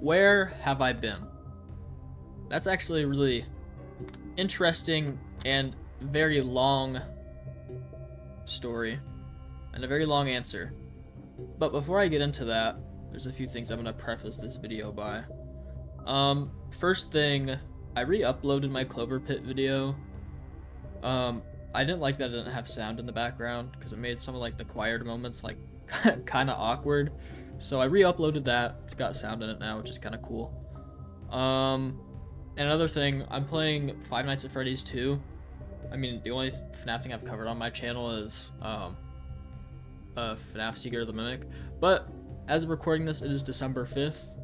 Where have I been? That's actually a really interesting and very long story and a very long answer. But before I get into that, there's a few things I'm going to preface this video by. First thing, I re-uploaded my Clover Pit video. I didn't like that it didn't have sound in the background because it made some of like the quieter moments like kind of awkward. So I re-uploaded that. It's got sound in it now, which is kind of cool. And another thing, I'm playing Five Nights at Freddy's 2. I mean, the only FNAF thing I've covered on my channel is FNAF Secret of the Mimic. But as of recording this, it is December 5th,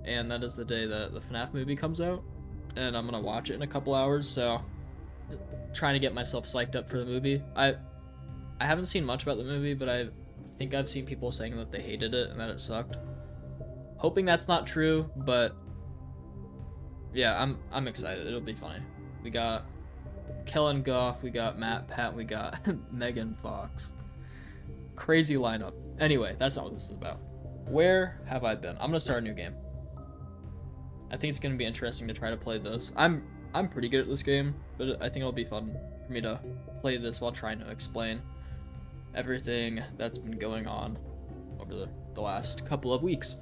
and that is the day that the FNAF movie comes out. And I'm gonna watch it in a couple hours, so trying to get myself psyched up for the movie. I haven't seen much about the movie, but I think I've seen people saying that they hated it and that it sucked. Hoping that's not true, but yeah, I'm excited. It'll be funny. We got Kellen Goff, we got Matt Pat, we got Megan Fox. Crazy lineup. Anyway, that's not what this is about. Where have I been? I'm gonna start a new game. I think it's gonna be interesting to try to play this. I'm pretty good at this game, but I think it'll be fun for me to play this while trying to explain everything that's been going on over the last couple of weeks.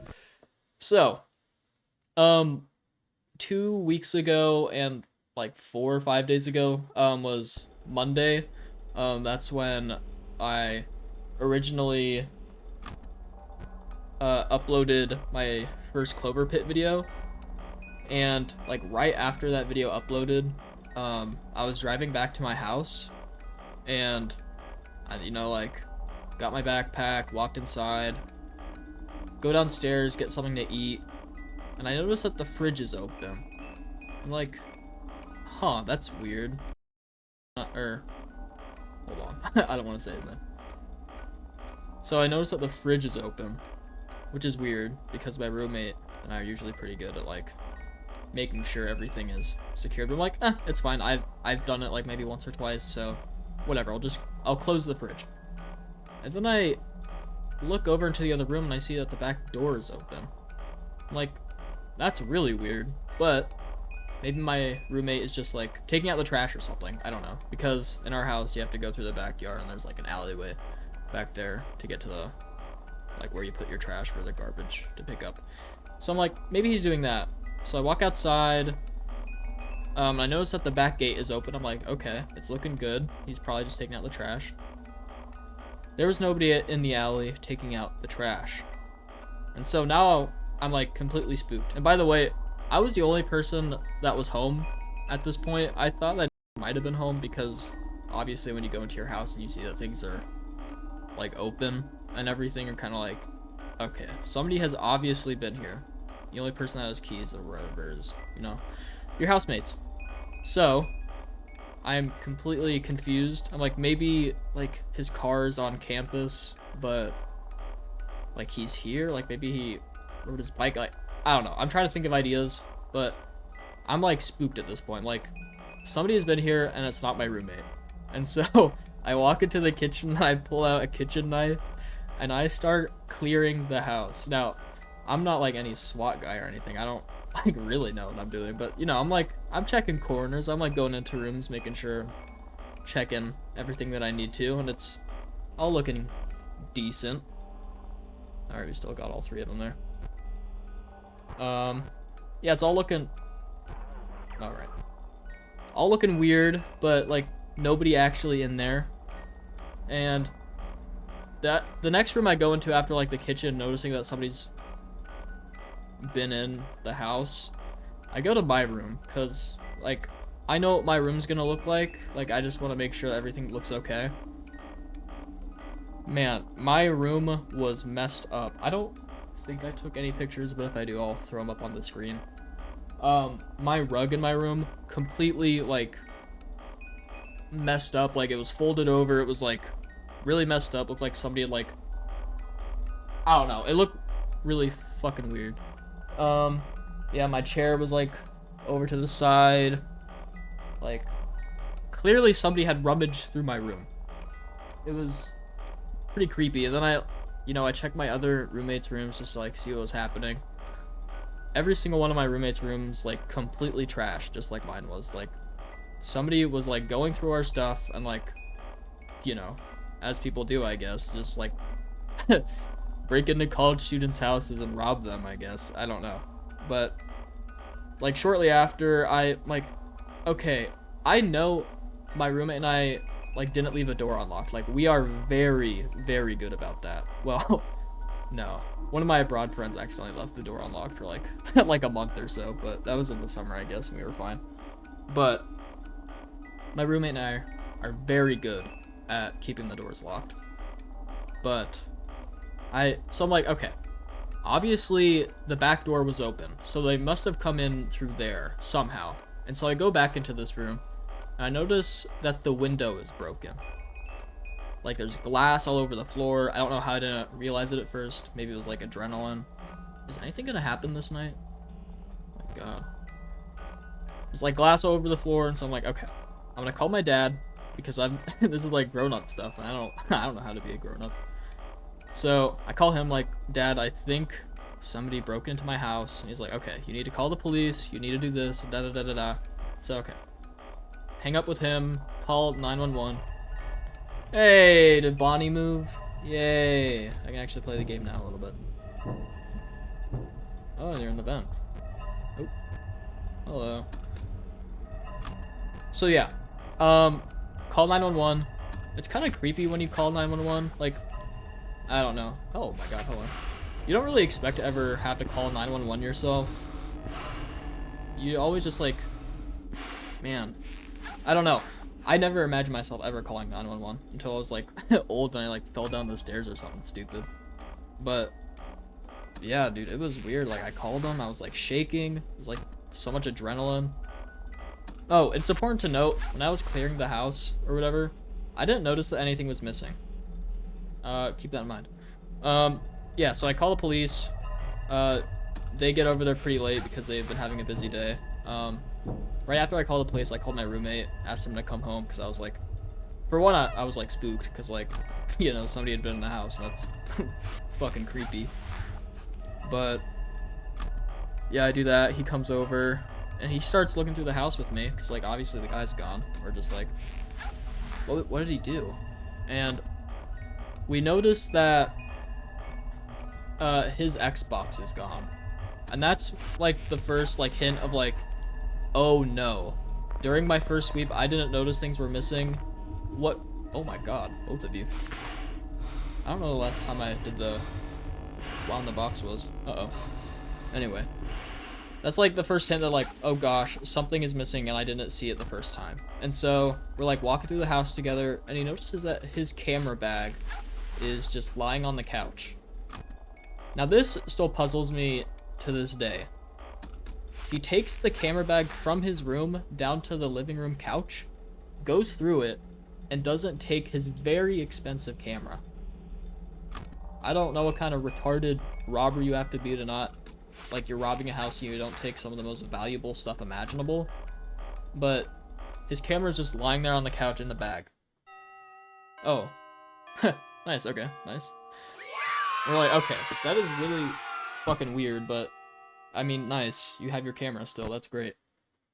So, 2 weeks ago and like 4 or 5 days ago was Monday. That's when I originally uploaded my first Clover Pit video, and like right after that video uploaded, I was driving back to my house, and I, like got my backpack, walked inside, go downstairs, get something to eat, and I noticed that the fridge is open. I'm like, huh, that's weird. Hold on, I don't want to say that. So I noticed that the fridge is open, which is weird because my roommate and I are usually pretty good at like making sure everything is secured. But I'm like, it's fine. I've done it like maybe once or twice, so whatever. I'll close the fridge. And then I look over into the other room and I see that the back door is open. I'm like, that's really weird. But maybe my roommate is just like taking out the trash or something. I don't know, because in our house you have to go through the backyard and there's like an alleyway back there to get to the like where you put your trash for the garbage to pick up. So I'm like, maybe he's doing that. So I walk outside. I notice that the back gate is open. I'm like, okay, it's looking good. He's probably just taking out the trash. There was nobody in the alley taking out the trash. And so now I'm like completely spooked. And by the way, I was the only person that was home at this point. I thought that might have been home because obviously when you go into your house and you see that things are like open and everything, you're kind of like, okay, somebody has obviously been here. The only person that has keys or whatever is, your housemates. So I'm completely confused. I'm like, maybe like his car's on campus, but like he's here. Like maybe he rode his bike. Like, I don't know. I'm trying to think of ideas, but I'm like spooked at this point. Like somebody has been here and it's not my roommate. And so I walk into the kitchen and I pull out a kitchen knife and I start clearing the house. Now, I'm not like any SWAT guy or anything. I don't like really know what I'm doing, but I'm checking corners. I'm like going into rooms, making sure, checking everything that I need to, and it's all looking decent. All right, we still got all 3 of them there. Yeah, it's all looking all right. All looking weird, but like nobody actually in there. And the next room I go into after like the kitchen, noticing that somebody's been in the house, I go to my room because like I know what my room's gonna look like. Like I just want to make sure that everything looks okay. Man, my room was messed up. I don't think I took any pictures, but if I do, I'll throw them up on the screen. My rug in my room completely like messed up. Like it was folded over. It was like really messed up. Looked like somebody had like, I don't know. It looked really fucking weird. Yeah, my chair was like over to the side. Like clearly somebody had rummaged through my room. It was pretty creepy. And then I checked my other roommates' rooms just to like see what was happening. every single one of my roommates' rooms like completely trashed, just like mine was. Like somebody was like going through our stuff and like, you know, as people do, I guess, just like break into college students' houses and rob them, I guess. I don't know. But like shortly after, I like, okay, I know my roommate and I like didn't leave a door unlocked. Like we are very, very good about that. Well, no. One of my abroad friends accidentally left the door unlocked for like like a month or so, but that was in the summer, I guess, and we were fine. But my roommate and I are very good at keeping the doors locked. But so I'm like, okay, obviously the back door was open, so they must have come in through there somehow. And so I go back into this room, and I notice that the window is broken. Like there's glass all over the floor. I don't know how I didn't realize it at first. Maybe it was like adrenaline. Is anything gonna happen this night? Oh my god. There's like glass all over the floor, and so I'm like, okay, I'm gonna call my dad because I'm this is like grown-up stuff, and I don't know how to be a grown-up. So I call him like, Dad, I think somebody broke into my house. And he's like, okay, you need to call the police. You need to do this. Da da da da da. So okay. Hang up with him. Call 911. Hey, did Bonnie move? Yay. I can actually play the game now a little bit. Oh, you're in the vent. Oh. Hello. So yeah. Call 911. It's kind of creepy when you call 911. Like, I don't know. Oh my god, hold on. You don't really expect to ever have to call 911 yourself. You always just like, man, I don't know. I never imagined myself ever calling 911 until I was like old and I like fell down the stairs or something stupid. But yeah, dude, it was weird. Like I called them, I was like shaking. It was like so much adrenaline. Oh, it's important to note, when I was clearing the house or whatever, I didn't notice that anything was missing. Keep that in mind. Yeah, so I call the police. They get over there pretty late because they've been having a busy day. Right after I called the police, I called my roommate, asked him to come home because I was like, for one, I was like spooked because like, you know, somebody had been in the house. That's fucking creepy. But yeah, I do that. He comes over and he starts looking through the house with me because like obviously the guy's gone. We're just like, what did he do? And we noticed that his Xbox is gone. And that's like the first like hint of like, oh no. During my first sweep, I didn't notice things were missing. What? Oh my god, both of you. I don't know the last time I did the wow in the box was. Uh-oh. Anyway. That's like the first hint that like, oh gosh, something is missing and I didn't see it the first time. And so we're like walking through the house together and he notices that his camera bag is just lying on the couch. Now this still puzzles me to this day. He takes the camera bag from his room down to the living room couch, goes through it, and doesn't take his very expensive camera. I don't know what kind of retarded robber you have to be to not, like you're robbing a house and you don't take some of the most valuable stuff imaginable, but his camera's just lying there on the couch in the bag. Oh. Nice, okay, nice. We're like, okay, that is really fucking weird, but I mean, nice. You have your camera still. That's great.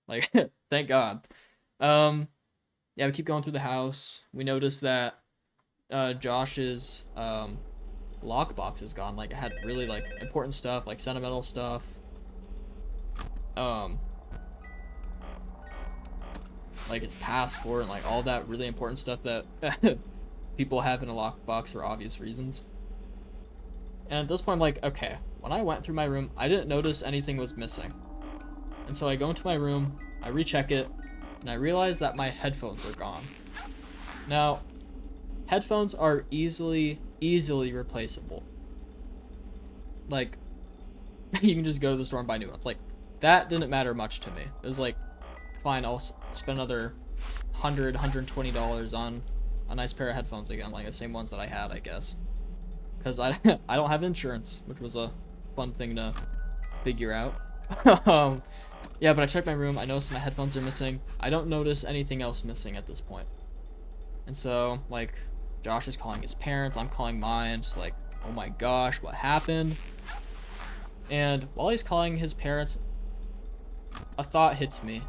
Like, thank God. Yeah, we keep going through the house. We notice that Josh's lockbox is gone. Like, it had really like important stuff, like sentimental stuff. Like his passport and like all that really important stuff that people have in a lockbox for obvious reasons. And at this point, I'm like, okay, when I went through my room, I didn't notice anything was missing. And so I go into my room, I recheck it, and I realize that my headphones are gone. Now, headphones are easily replaceable. Like, you can just go to the store and buy new ones. Like, that didn't matter much to me. It was like, fine, I'll spend another $100, $120 on a nice pair of headphones again, like the same ones that I had, I guess. Because I don't have insurance, which was a fun thing to figure out. Yeah, but I checked my room, I noticed my headphones are missing. I don't notice anything else missing at this point. And so, like, Josh is calling his parents, I'm calling mine, just like, oh my gosh, what happened? And while he's calling his parents, a thought hits me.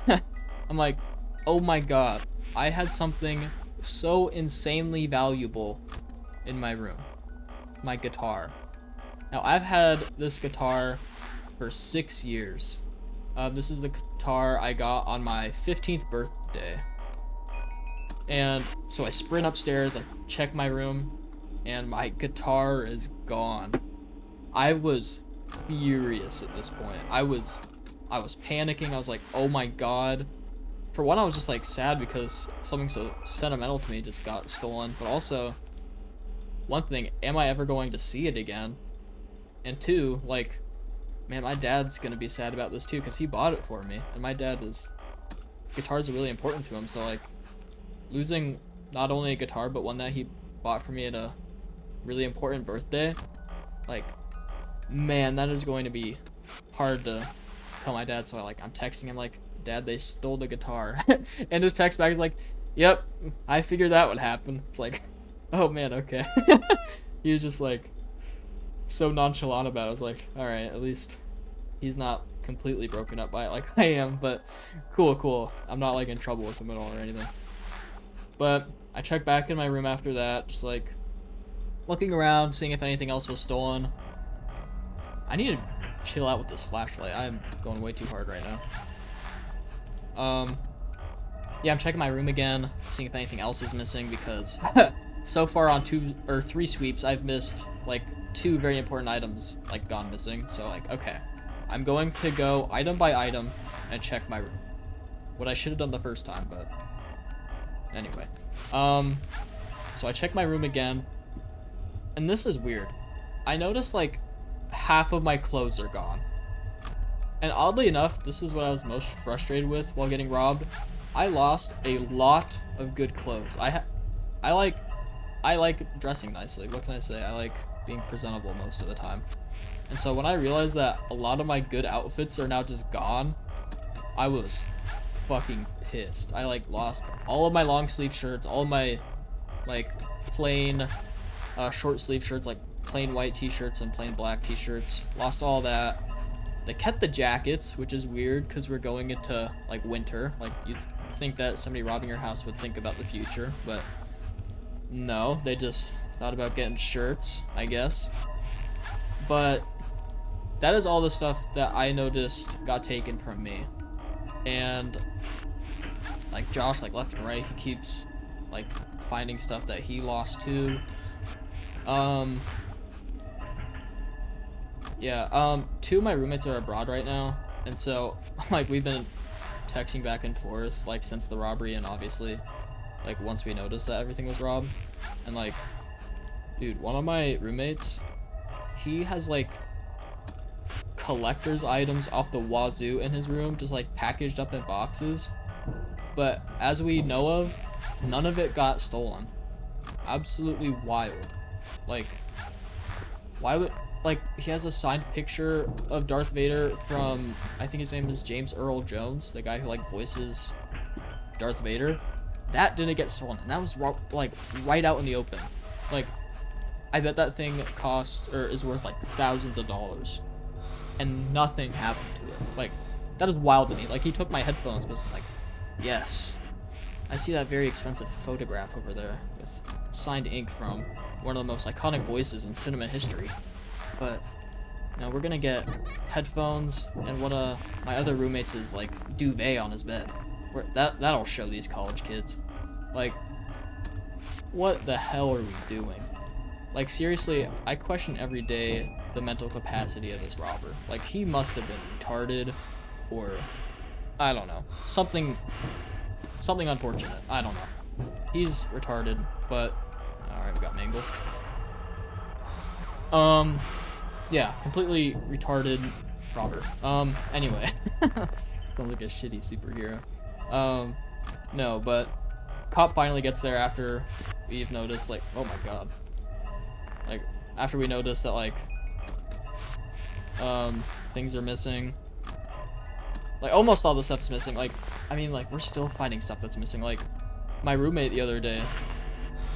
I'm like, oh my god, I had something so insanely valuable in my room. My guitar. Now, I've had this guitar for 6 years. This is the guitar I got on my 15th birthday. And so I sprint upstairs, I check my room, and my guitar is gone. I was furious at this point. I was panicking. I was like, oh my god. For one, I was just like sad because something so sentimental to me just got stolen. But also, one thing, am I ever going to see it again? And two, like, man, my dad's gonna be sad about this too because he bought it for me. And my dad guitars are really important to him. So like, losing not only a guitar, but one that he bought for me at a really important birthday, like, man, that is going to be hard to tell my dad. So I'm texting him like, Dad, they stole the guitar. And his text back is like, yep, I figured that would happen. It's like, oh man, okay. He was just like so nonchalant about it. I was like, all right, at least he's not completely broken up by it like I am, but cool. I'm not like in trouble with him at all or anything. But I checked back in my room after that, just like looking around, seeing if anything else was stolen. I need to chill out with this flashlight. I'm going way too hard right now. Yeah, I'm checking my room again, seeing if anything else is missing because so far on 2 or 3 sweeps, I've missed like 2 very important items like gone missing. So like, okay, I'm going to go item by item and check my room. What I should have done the first time, but anyway. So I check my room again, and this is weird. I noticed like half of my clothes are gone. And oddly enough, this is what I was most frustrated with while getting robbed. I lost a lot of good clothes. I like dressing nicely. What can I say? I like being presentable most of the time. And so when I realized that a lot of my good outfits are now just gone, I was fucking pissed. I like lost all of my long sleeve shirts, all of my like plain short sleeve shirts, like plain white t-shirts and plain black t-shirts. Lost all that. They kept the jackets, which is weird because we're going into like winter. Like you'd think that somebody robbing your house would think about the future, but no, they just thought about getting shirts, I guess. But that is all the stuff that I noticed got taken from me. And like Josh, like left and right, he keeps like finding stuff that he lost too. Yeah, 2 of my roommates are abroad right now, and so like we've been texting back and forth like since the robbery, and obviously like once we noticed that everything was robbed. And like, dude, one of my roommates, he has like collector's items off the wazoo in his room, just like packaged up in boxes, but as we know of, none of it got stolen. Absolutely wild. Like, why would, like, he has a signed picture of Darth Vader from, I think his name is James Earl Jones, the guy who like voices Darth Vader. That didn't get stolen, and that was like right out in the open. Like, I bet that thing cost or is worth like thousands of dollars, and nothing happened to it. Like, that is wild to me. Like, he took my headphones, but it's like, yes, I see that very expensive photograph over there with signed ink from one of the most iconic voices in cinema history. But now we're gonna get headphones and one of my other roommates is like duvet on his bed. That'll show these college kids. Like, what the hell are we doing? Like, seriously, I question every day the mental capacity of this robber. Like, he must have been retarded, or I don't know, something unfortunate. I don't know. He's retarded, but all right, we got Mangle. Yeah, completely retarded robber. Anyway, sounds like a shitty superhero. No, but cop finally gets there after we've noticed, like, oh my god. Like, after we notice that, like, things are missing. Like, almost all the stuff's missing. Like, I mean, like, we're still finding stuff that's missing. Like, my roommate the other day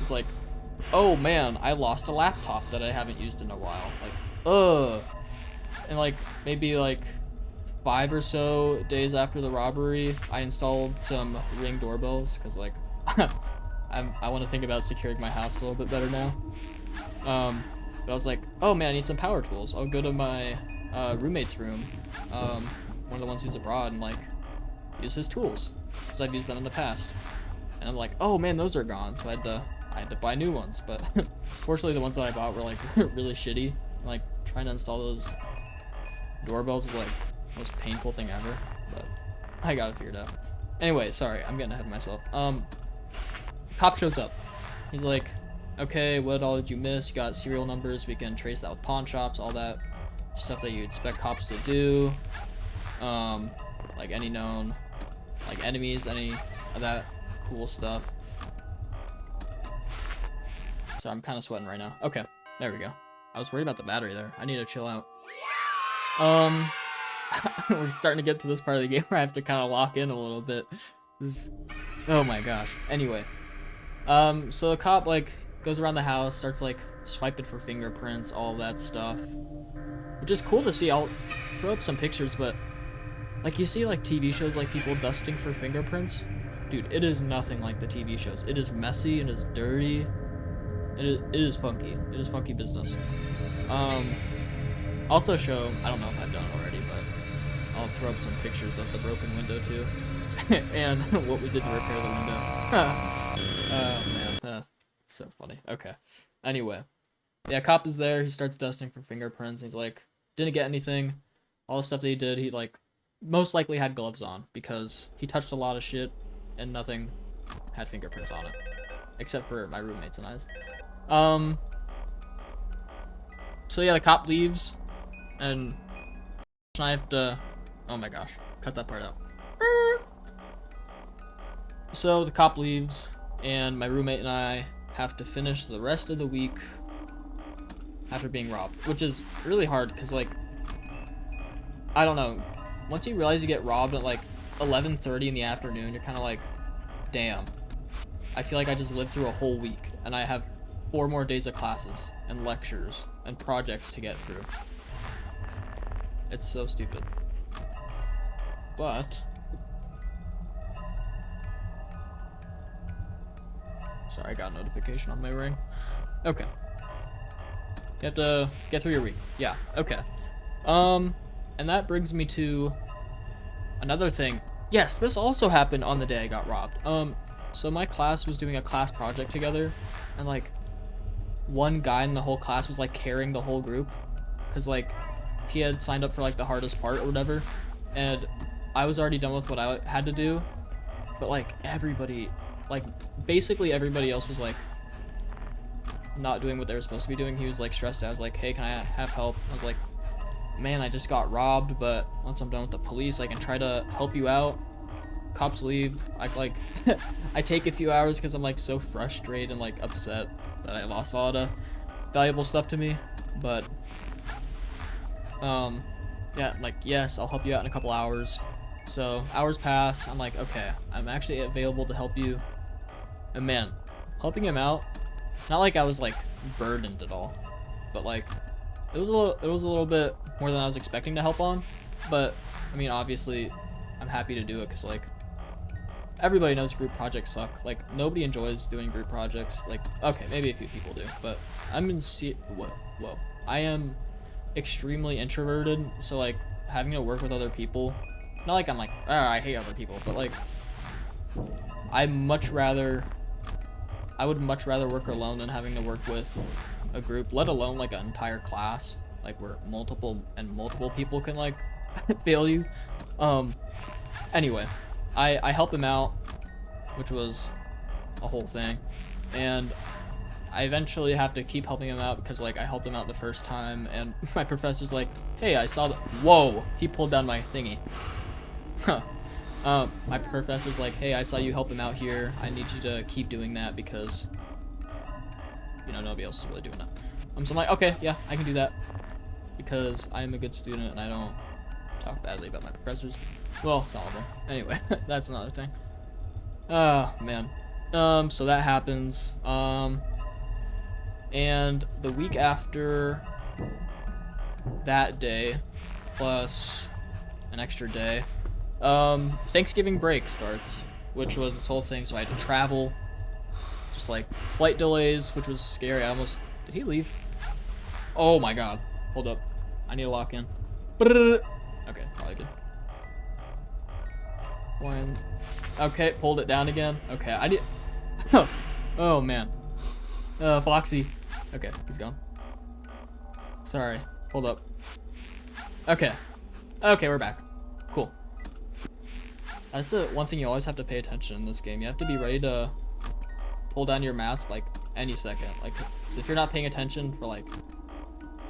was like, oh man, I lost a laptop that I haven't used in a while. Like, and like maybe like 5 or so days after the robbery, I installed some Ring doorbells because like I want to think about securing my house a little bit better now. But I was like, oh man, I need some power tools. I'll go to my roommate's room, one of the ones who's abroad, and like use his tools because I've used them in the past. And I'm like, oh man, those are gone. So I had to buy new ones. But fortunately, the ones that I bought were like really shitty. Like trying to install those doorbells was like the most painful thing ever. But I got it figured out. Anyway, sorry, I'm getting ahead of myself. Cop shows up. He's like, okay, what all did you miss? You got serial numbers. We can trace that with pawn shops, all that stuff that you expect cops to do. Like any known, like enemies, any of that cool stuff. So I'm kind of sweating right now. Okay, there we go. I was worried about the battery there. I need to chill out. We're starting to get to this part of the game where I have to kind of lock in a little bit. Oh my gosh. Anyway, so the cop like goes around the house, starts like swiping for fingerprints, all that stuff, which is cool to see. I'll throw up some pictures, but like you see like TV shows like people dusting for fingerprints. Dude, it is nothing like the TV shows. It is messy, it is dirty, it is funky. It is funky business. Also show, I don't know if I've done it already, but I'll throw up some pictures of the broken window too. And what we did to repair the window. Oh man, it's so funny. Okay. Anyway, yeah, cop is there. He starts dusting for fingerprints. He's like, didn't get anything. All the stuff that he did, he like most likely had gloves on because he touched a lot of shit and nothing had fingerprints on it, except for my roommates and I's. So yeah, the cop leaves, and I have to. Oh my gosh, cut that part out. So the cop leaves, and my roommate and I have to finish the rest of the week after being robbed, which is really hard because, like, I don't know. Once you realize you get robbed at like 11:30 in the afternoon, you're kind of like, damn. I feel like I just lived through a whole week, and I have 4 more days of classes and lectures and projects to get through. It's so stupid. But sorry, I got a notification on my ring. Okay. You have to get through your week. Yeah, okay. And that brings me to another thing. Yes, this also happened on the day I got robbed. So my class was doing a class project together, and like one guy in the whole class was like carrying the whole group because like he had signed up for like the hardest part or whatever, and I was already done with what I had to do, but like everybody, like basically everybody else was like not doing what they were supposed to be doing. He was like stressed out. I was like, hey, can I have help? I was like, man, I just got robbed, but once I'm done with the police, I can try to help you out. Cops leave. I like I take a few hours because I'm like so frustrated and like upset that I lost all the valuable stuff to me. But yeah, I'm like, yes, I'll help you out in a couple hours. So hours pass. I'm like, okay, I'm actually available to help you. And man, helping him out, not like I was like burdened at all, but like it was a little bit more than I was expecting to help on. But I mean, obviously I'm happy to do it because like everybody knows group projects suck. Like nobody enjoys doing group projects. Like, okay, maybe a few people do, but whoa. I am extremely introverted, so like having to work with other people, not like I'm like, oh, I hate other people, but like I would much rather work alone than having to work with a group, let alone like an entire class, like where multiple people can like fail you. Anyway, I help him out, which was a whole thing, and I eventually have to keep helping him out because like I helped him out the first time, and my professor's like, hey, I saw the whoa, he pulled down my thingy. My professor's like, hey, I saw you help him out here. I need you to keep doing that because, you know, nobody else is really doing that. So I'm like, okay, yeah, I can do that because I'm a good student and I don't talk badly about my professors. Well, some of them. Anyway, that's another thing. Oh, man. So that happens. And the week after that day, plus an extra day, Thanksgiving break starts, which was this whole thing, so I had to travel, just like flight delays, which was scary. Did he leave? Oh my god, hold up, I need to lock in. Okay, probably good. One, okay, pulled it down again. Okay, I need, oh man, Foxy, okay, he's gone. Sorry, hold up. Okay, we're back, cool. That's the one thing you always have to pay attention in this game. You have to be ready to pull down your mask like any second. Like, so if you're not paying attention for like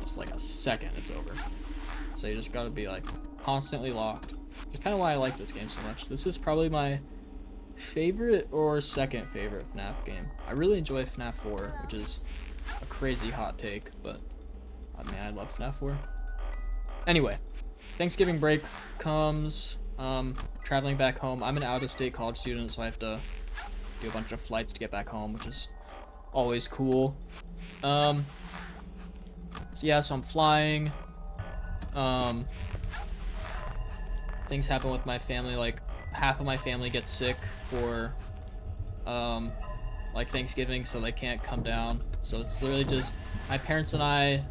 just like a second, it's over. So you just gotta be like constantly locked. Which is kind of why I like this game so much. This is probably my favorite or second favorite FNAF game. I really enjoy FNAF 4, which is a crazy hot take, but I mean, I love FNAF 4. Anyway, Thanksgiving break comes. Traveling back home. I'm an out-of-state college student, so I have to do a bunch of flights to get back home, which is always cool. So yeah, so I'm flying. Things happen with my family, like half of my family gets sick for like Thanksgiving, so they can't come down. So it's literally just my parents and I,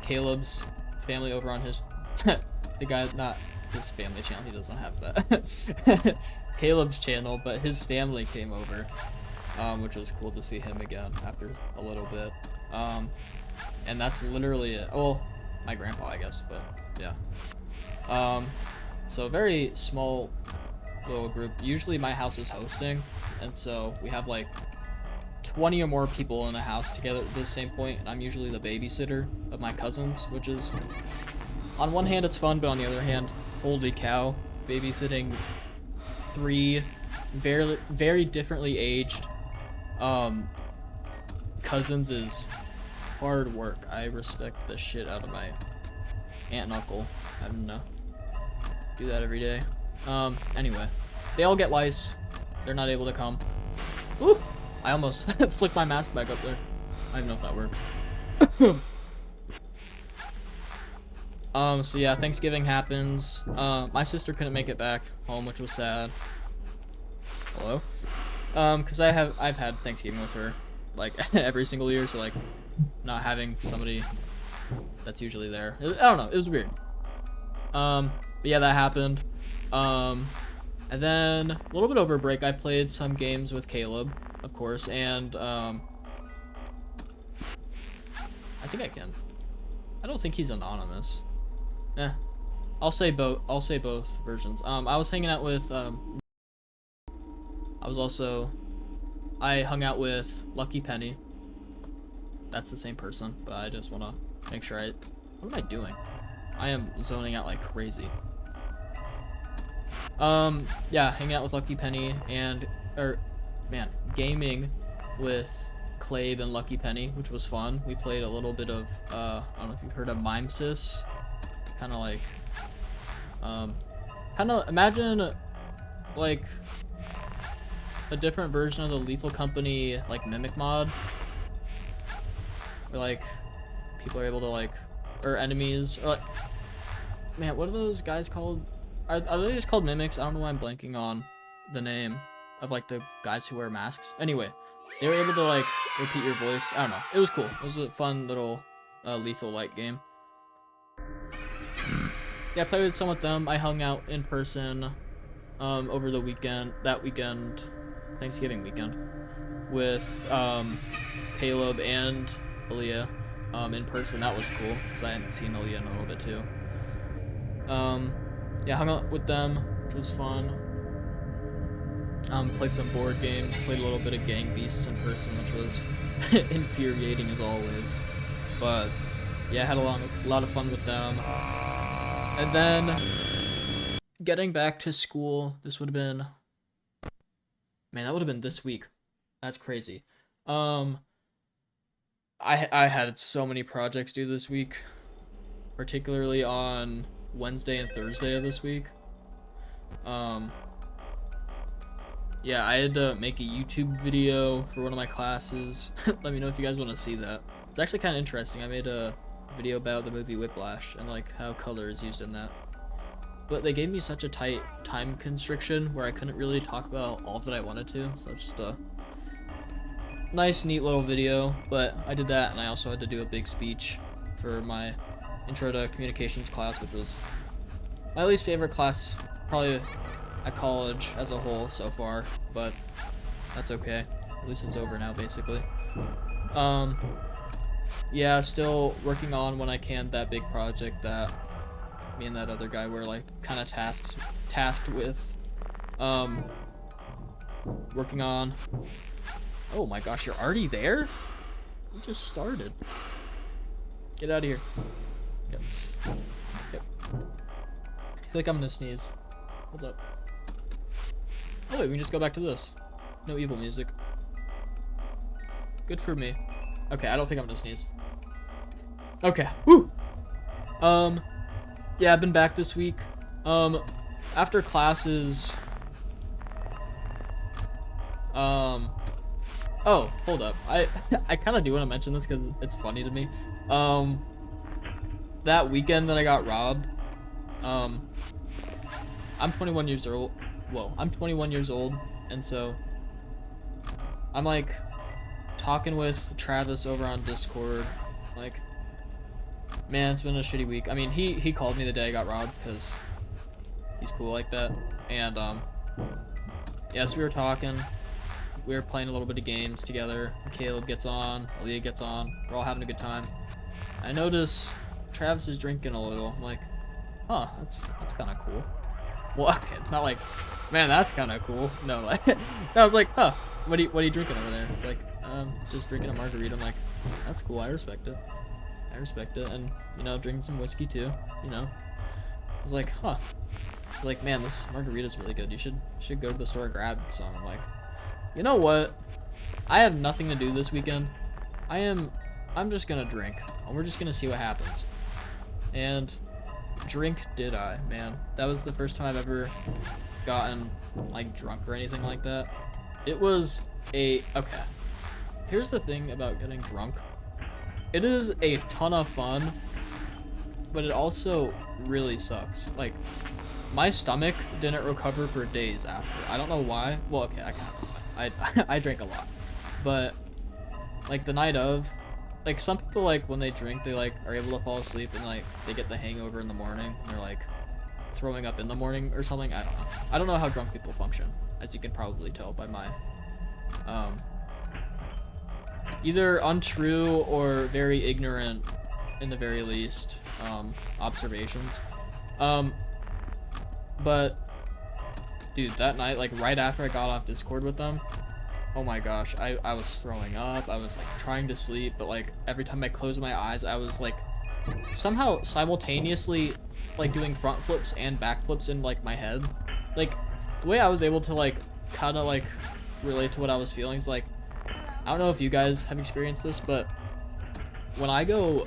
Caleb's family over on his the guy, not his family channel, he doesn't have that. Caleb's channel, but his family came over, which was cool to see him again after a little bit. And that's literally it. Well, my grandpa, I guess, but yeah. So a very small little group. Usually my house is hosting, and so we have like 20 or more people in a house together at the same point, and I'm usually the babysitter of my cousins, which is, on one hand it's fun, but on the other hand, holy cow, babysitting 3 very, very differently aged cousins is hard work. I respect the shit out of my aunt and uncle having to do that every day. Anyway, they all get lice. They're not able to come. Ooh, I almost flicked my mask back up there. I don't know if that works. So yeah, Thanksgiving happens. My sister couldn't make it back home, which was sad. Hello? Cause I've had Thanksgiving with her, like, every single year, so like, not having somebody that's usually there. I don't know, it was weird. But yeah, that happened. And then, a little bit over break, I played some games with Caleb, of course, and, I think I can. I don't think he's anonymous. I'll say both versions. I was hanging out with, I hung out with Lucky Penny. That's the same person, but I just want to make sure what am I doing? I am zoning out like crazy. Yeah, hanging out with Lucky Penny gaming with Clave and Lucky Penny, which was fun. We played a little bit of, I don't know if you've heard of Mimesis. Kind of like, imagine like a different version of the Lethal Company like Mimic mod, where like people are able to like, or enemies, or like, man, what are those guys called? Are they just called mimics? I don't know why I'm blanking on the name of like the guys who wear masks. Anyway, they were able to like repeat your voice. I don't know. It was cool. It was a fun little lethal light game. Yeah, I played with some with them. I hung out in person over the weekend, Thanksgiving weekend, with Caleb and Aaliyah in person. That was cool because I hadn't seen Aaliyah in a little bit too. Yeah, hung out with them, which was fun. Played some board games, played a little bit of Gang Beasts in person, which was infuriating as always. But yeah, I had a lot of fun with them. And then getting back to school, this would have been, man, that would have been this week. That's crazy. I had so many projects due this week, particularly on Wednesday and Thursday of this week. Yeah, I had to make a YouTube video for one of my classes. Let me know if you guys want to see that. It's actually kind of interesting. I made a video about the movie Whiplash and like how color is used in that. But they gave me such a tight time constriction where I couldn't really talk about all that I wanted to, so it's just a nice, neat little video. But I did that, and I also had to do a big speech for my Intro to Communications class, which was my least favorite class, probably at college as a whole so far, but that's okay. At least it's over now, basically. Yeah, still working on when I can that big project that me and that other guy were like kind of tasked with working on. Oh my gosh, you're already there? You just started. Get out of here. Yep. Yep. I feel like I'm gonna sneeze. Hold up. Oh wait, we can just go back to this. No evil music. Good for me. Okay, I don't think I'm gonna sneeze. Okay, woo! Yeah, I've been back this week. After classes... Oh, hold up. I kind of do want to mention this because it's funny to me. That weekend that I got robbed, I'm 21 years old. Whoa, I'm 21 years old, and so I'm like talking with Travis over on Discord, like, man, it's been a shitty week. I mean, he called me the day I got robbed because he's cool like that, and yes, we were talking. We were playing a little bit of games together. Caleb gets on, Aaliyah gets on. We're all having a good time. I notice Travis is drinking a little. I'm like, huh, that's kind of cool. Well, okay, not like, man, that's kind of cool. No, like, I was like, huh, what are you drinking over there? It's like, just drinking a margarita. I'm like, that's cool. I respect it. I respect it, and you know, drinking some whiskey too. You know, I was like, huh. I was like, man, this margarita's really good. You should go to the store and grab some. I'm like, you know what? I have nothing to do this weekend. I'm just gonna drink, and we're just gonna see what happens. And drink did I, man. That was the first time I've ever gotten like drunk or anything like that. It was okay. Here's the thing about getting drunk. It is a ton of fun, but it also really sucks. Like, my stomach didn't recover for days after. I don't know why. Well, okay, I drank a lot, but like the night of, like some people, like when they drink, they like are able to fall asleep and like they get the hangover in the morning and they're like throwing up in the morning or something. I don't know how drunk people function, as you can probably tell by my either untrue or very ignorant, in the very least, observations. But dude, that night, like right after I got off Discord with them, oh my gosh, I was throwing up. I was like trying to sleep, but like every time I closed my eyes, I was like somehow simultaneously like doing front flips and back flips in like my head. Like the way I was able to like kind of like relate to what I was feeling is like, I don't know if you guys have experienced this, but when I go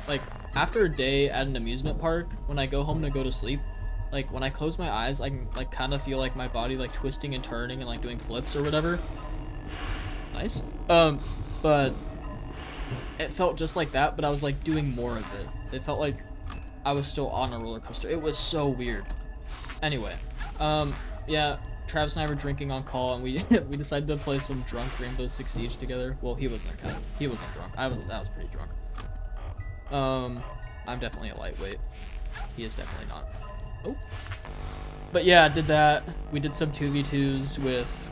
like after a day at an amusement park, when I go home to go to sleep, like when I close my eyes, I can like kind of feel like my body like twisting and turning and like doing flips or whatever. Nice. But it felt just like that, but I was like doing more of it. It felt like I was still on a roller coaster. It was so weird. Anyway, yeah, Travis and I were drinking on call, and we we decided to play some drunk Rainbow Six Siege together. Well, he wasn't drunk. I was pretty drunk. I'm definitely a lightweight. He is definitely not. Oh. But yeah, I did that. We did some 2v2s with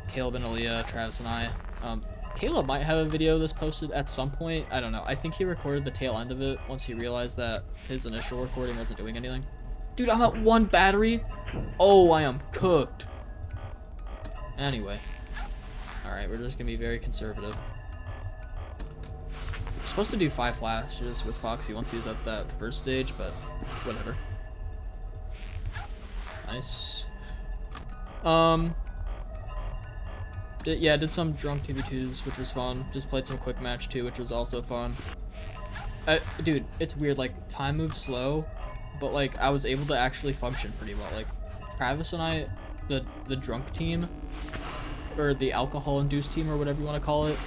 Caleb and Aaliyah, Travis and I. Caleb might have a video of this posted at some point. I don't know. I think he recorded the tail end of it once he realized that his initial recording wasn't doing anything. Dude, I'm at 1 battery. Oh, I am cooked. Anyway. Alright, we're just gonna be very conservative. We're supposed to do 5 flashes with Foxy once he's at that first stage, but whatever. Nice. Did some drunk 2v2s, which was fun. Just played some quick match too, which was also fun. Dude, it's weird, like, time moves slow, but like, I was able to actually function pretty well. Like, Travis and I, the drunk team, or the alcohol-induced team, or whatever you want to call it,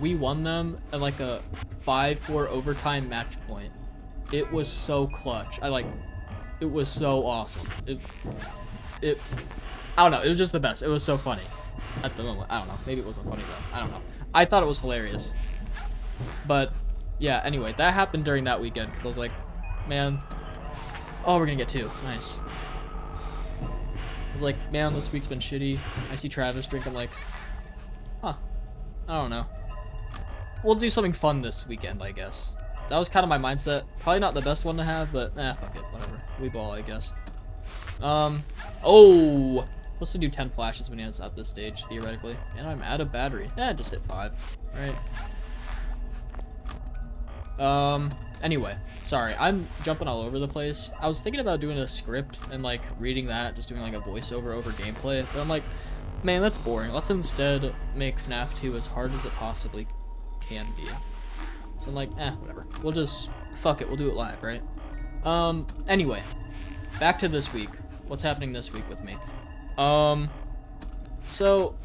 we won them at like a 5-4 overtime match point. It was so clutch. It was so awesome. I don't know. It was just the best. It was so funny at the moment. I don't know. Maybe it wasn't funny though. I don't know. I thought it was hilarious. But yeah, anyway, that happened during that weekend because I was like, man, oh, we're gonna get 2. Nice. I was like, man, this week's been shitty. I see Travis drink. I'm like, huh, I don't know. We'll do something fun this weekend, I guess. That was kind of my mindset. Probably not the best one to have, but fuck it, whatever. We ball, I guess. Oh, supposed to do 10 flashes when it's at this stage, theoretically. And I'm out of battery. Just hit 5, right? Anyway, sorry, I'm jumping all over the place. I was thinking about doing a script and like reading that, just doing like a voiceover over gameplay, but I'm like, man, that's boring. Let's instead make FNAF 2 as hard as it possibly can be. So I'm like, whatever. We'll just, fuck it, we'll do it live, right? Anyway, back to this week. What's happening this week with me? So,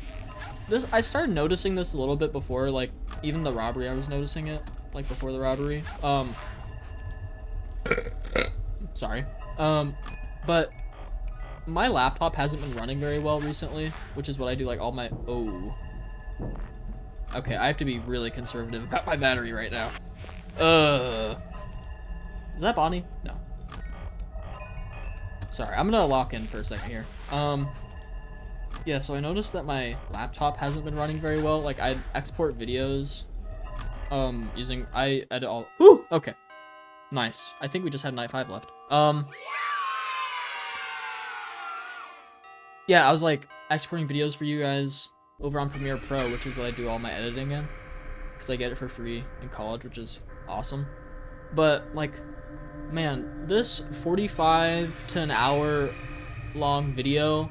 I started noticing this a little bit before, like, even the robbery, I was noticing it, like, before the robbery. Sorry. But my laptop hasn't been running very well recently, which is what I do, like, all my, okay, I have to be really conservative about my battery right now. Is that Bonnie? No. Sorry, I'm gonna lock in for a second here. Yeah, so I noticed that my laptop hasn't been running very well. Like, I export videos, I edit all, whew, okay. Nice. I think we just had Night 5 left. Yeah, I was, like, exporting videos for you guys over on Premiere Pro, which is what I do all my editing in, because I get it for free in college, which is awesome. But, like, man, this 45 to an hour long video,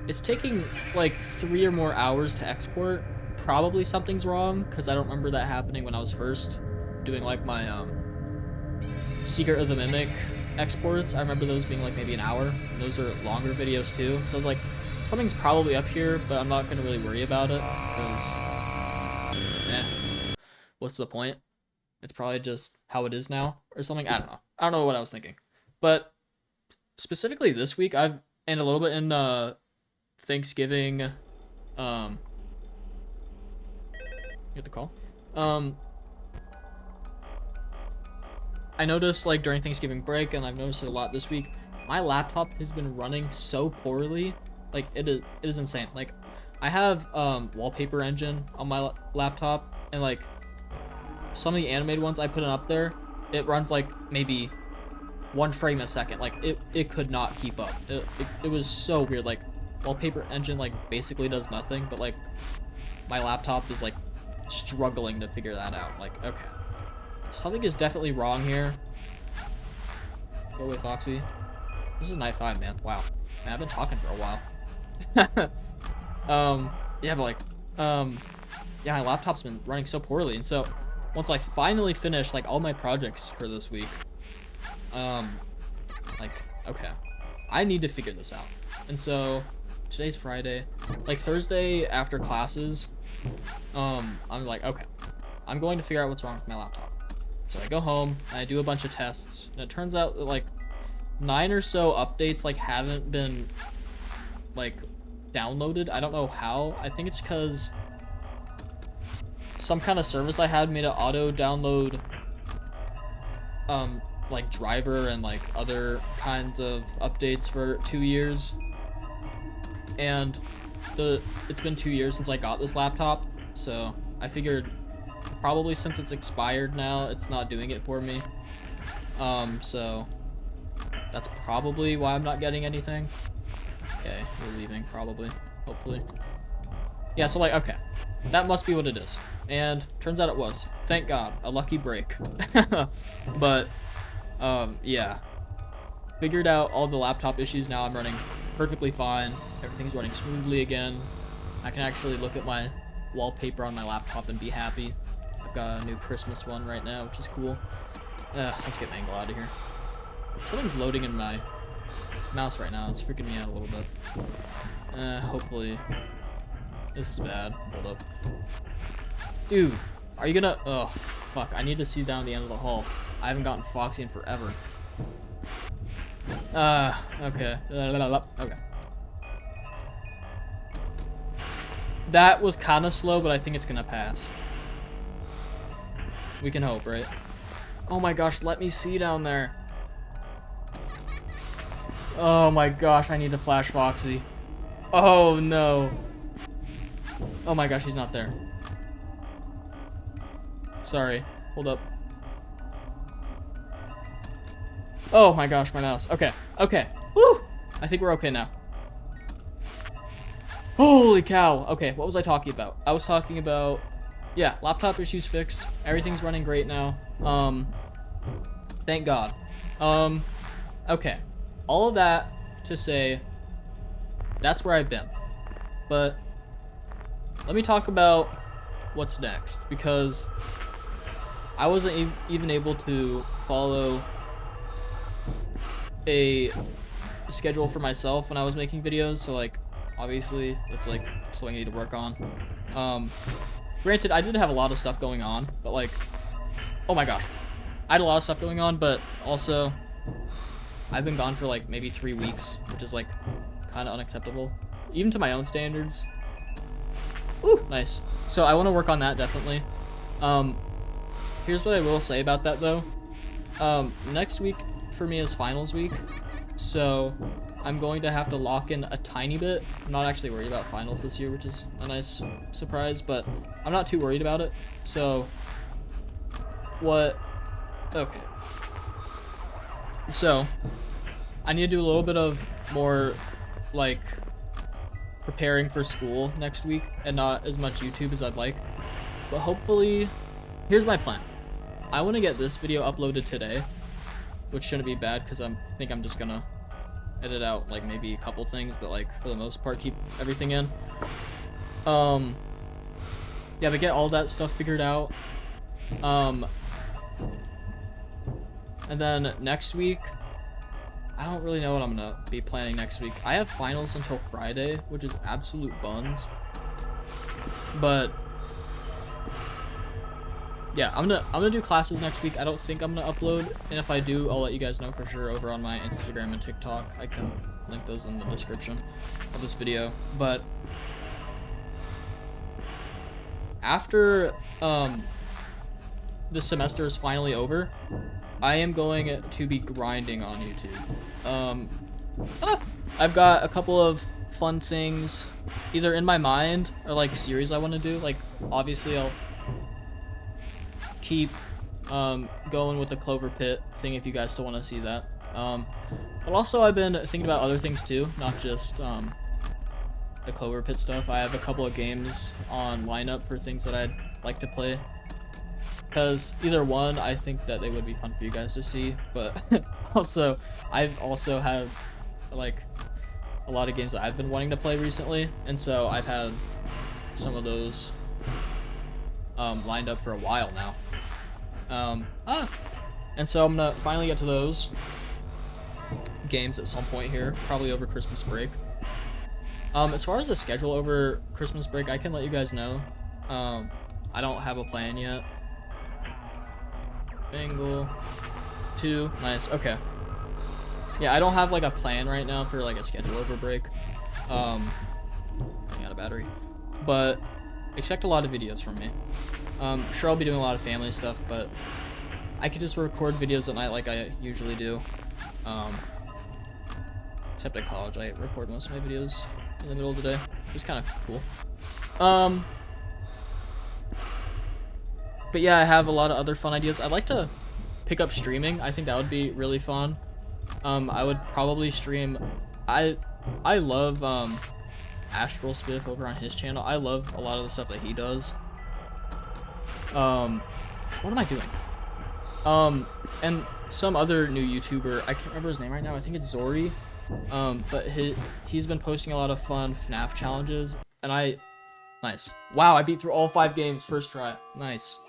it's taking like 3 or more hours to export. Probably something's wrong, because I don't remember that happening when I was first doing like my Secret of the Mimic exports. I remember those being like maybe an hour, and those are longer videos too. So I was like, something's probably up here, but I'm not gonna really worry about it, because what's the point? It's probably just how it is now or something. I don't know what I was thinking. But specifically this week, and a little bit in Thanksgiving, get the call. I noticed like during Thanksgiving break, and I've noticed it a lot this week, my laptop has been running so poorly. Like it is insane. Like I have Wallpaper Engine on my laptop, and like some of the animated ones I put up there, it runs like maybe 1 frame a second. Like it could not keep up. It was so weird. Like Wallpaper Engine like basically does nothing, but like my laptop is like struggling to figure that out. Like, okay, something is definitely wrong here. Go away, Foxy. This is Night 5, man. Wow, man, I've been talking for a while. Yeah, but like yeah, my laptop's been running so poorly, and so once I finally finish like all my projects for this week, like, okay, I need to figure this out. And so today's Friday, like Thursday after classes, I'm like, okay, I'm going to figure out what's wrong with my laptop. So I go home and I do a bunch of tests, and it turns out that like 9 or so updates like haven't been like downloaded. I don't know how. I think it's because some kind of service I had made it auto download like driver and like other kinds of updates for 2 years, and it's been 2 years since I got this laptop, so I figured probably since it's expired now, it's not doing it for me. So that's probably why I'm not getting anything. Okay, we're leaving probably, hopefully. Yeah, so like, okay, that must be what it is. And turns out it was. Thank God, a lucky break. But yeah, figured out all the laptop issues. Now I'm running perfectly fine. Everything's running smoothly again. I can actually look at my wallpaper on my laptop and be happy. I've got a new Christmas one right now, which is cool. Let's get Mangle out of here. Something's loading in my mouse right now. It's freaking me out a little bit. Hopefully. This is bad. Hold up. Dude, Are you gonna... Oh, fuck. I need to see down the end of the hall. I haven't gotten Foxy in forever. Okay. Okay. That was kind of slow, but I think it's gonna pass. We can hope, right? Oh my gosh, let me see down there. Oh my gosh, I need to flash Foxy. Oh no. Oh my gosh, he's not there. Sorry. Hold up. Oh my gosh, my mouse. Okay. Okay. Woo! I think we're okay now. Holy cow. Okay, what was I talking about? I was talking about... Yeah, laptop issues fixed. Everything's running great now. Thank God. Okay. All of that to say, that's where I've been. But let me talk about what's next, because I wasn't even able to follow a schedule for myself when I was making videos, so like obviously it's like something I need to work on. Granted, I did have a lot of stuff going on, but like, oh my gosh, I had a lot of stuff going on, but also I've been gone for like maybe 3 weeks, which is like kind of unacceptable, even to my own standards. Ooh, nice. So I want to work on that definitely. Here's what I will say about that though. Next week for me is finals week, so I'm going to have to lock in a tiny bit. I'm not actually worried about finals this year, which is a nice surprise, but I'm not too worried about it. So okay. So I need to do a little bit of more like preparing for school next week and not as much YouTube as I'd like. But hopefully, here's my plan. I want to get this video uploaded today, which shouldn't be bad because I think I'm just gonna edit out like maybe a couple things, but like for the most part keep everything in. Yeah, but get all that stuff figured out. And then next week, I don't really know what I'm gonna be planning next week. I have finals until Friday, which is absolute buns. But yeah, I'm gonna do classes next week. I don't think I'm gonna upload, and if I do, I'll let you guys know for sure over on my Instagram and TikTok. I can link those in the description of this video. But after the semester is finally over, I am going to be grinding on YouTube. I've got a couple of fun things either in my mind or like series I want to do. Like obviously I'll keep going with the Clover Pit thing if you guys still want to see that. But also I've been thinking about other things too, not just the Clover Pit stuff. I have a couple of games on lineup for things that I'd like to play. Because either one, I think that they would be fun for you guys to see, but also I've also had like a lot of games that I've been wanting to play recently, and so I've had some of those lined up for a while now. And so I'm gonna finally get to those games at some point here, probably over Christmas break. As far as the schedule over Christmas break, I can let you guys know. I don't have a plan yet. Angle 2, nice. Okay, yeah, I don't have like a plan right now for like a schedule over break. Running out of battery, but expect a lot of videos from me. Sure, I'll be doing a lot of family stuff, but I could just record videos at night like I usually do. Except at college, I record most of my videos in the middle of the day. It's kind of cool. But yeah, I have a lot of other fun ideas. I'd like to pick up streaming. I think that would be really fun. I would probably stream... I love Astral Spiff over on his channel. I love a lot of the stuff that he does. What am I doing? And some other new YouTuber, I can't remember his name right now. I think it's Zori. But he's been posting a lot of fun FNAF challenges, and nice. Wow, I beat through all 5 games first try. Nice.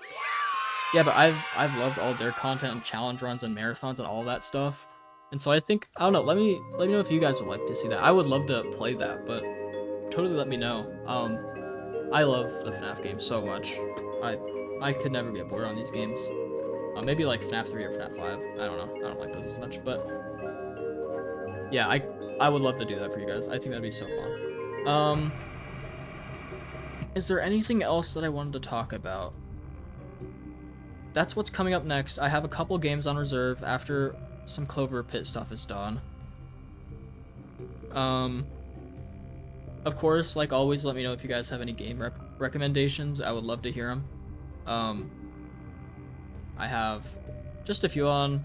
Yeah, but I've loved all their content and challenge runs and marathons and all that stuff. And so I think, I don't know, let me know if you guys would like to see that. I would love to play that, but totally let me know. I love the FNAF game so much. I could never get bored on these games. Maybe like FNAF 3 or FNAF 5. I don't know. I don't like those as much, but yeah, I would love to do that for you guys. I think that'd be so fun. Is there anything else that I wanted to talk about? That's what's coming up next. I have a couple games on reserve after some Clover Pit stuff is done. Of course, like always, let me know if you guys have any game recommendations. I would love to hear them. I have just a few on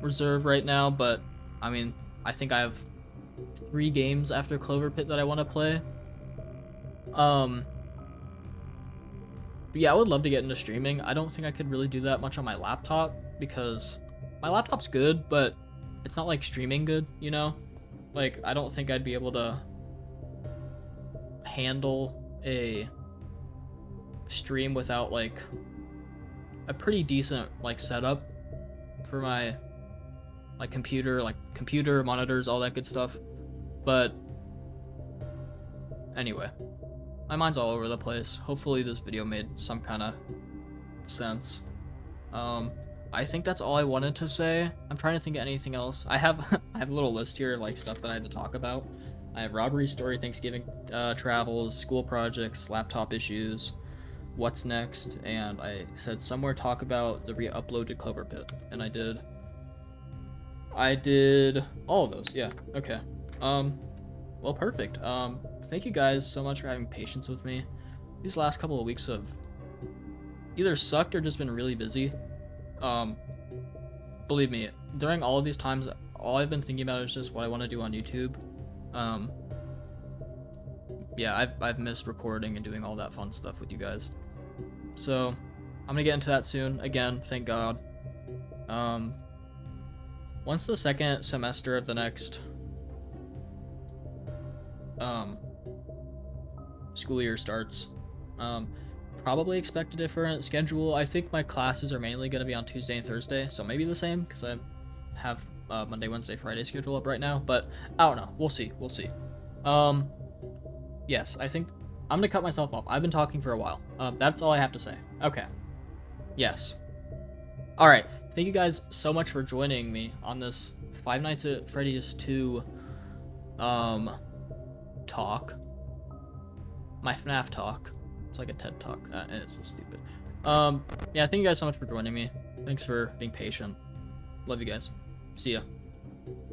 reserve right now, but I mean, I think I have 3 games after Clover Pit that I want to play. But yeah, I would love to get into streaming. I don't think I could really do that much on my laptop because my laptop's good, but it's not like streaming good, you know? Like, I don't think I'd be able to handle a stream without like a pretty decent like setup for my like computer monitors, all that good stuff. But anyway, my mind's all over the place. Hopefully this video made some kind of sense. I think that's all I wanted to say. I'm trying to think of anything else. I have a little list here of like stuff that I had to talk about. I have robbery story, Thanksgiving travels, school projects, laptop issues, what's next, and I said somewhere talk about the re-uploaded Clover Pit, and I did all of those. Yeah, okay. Well, perfect. Thank you guys so much for having patience with me. These last couple of weeks have either sucked or just been really busy. Believe me, during all of these times, all I've been thinking about is just what I want to do on YouTube. Yeah, I've missed recording and doing all that fun stuff with you guys. So, I'm gonna get into that soon. Again, thank God. Once the second semester of the next school year starts, probably expect a different schedule. I think my classes are mainly going to be on Tuesday and Thursday, so maybe the same because I have Monday, Wednesday, Friday schedule up right now, but I don't know. We'll see. Yes, I think I'm going to cut myself off. I've been talking for a while. That's all I have to say. Okay. Yes. All right. Thank you guys so much for joining me on this Five Nights at Freddy's 2 talk. My FNAF talk. It's like a TED talk. And it's so stupid. Yeah, thank you guys so much for joining me. Thanks for being patient. Love you guys. See ya.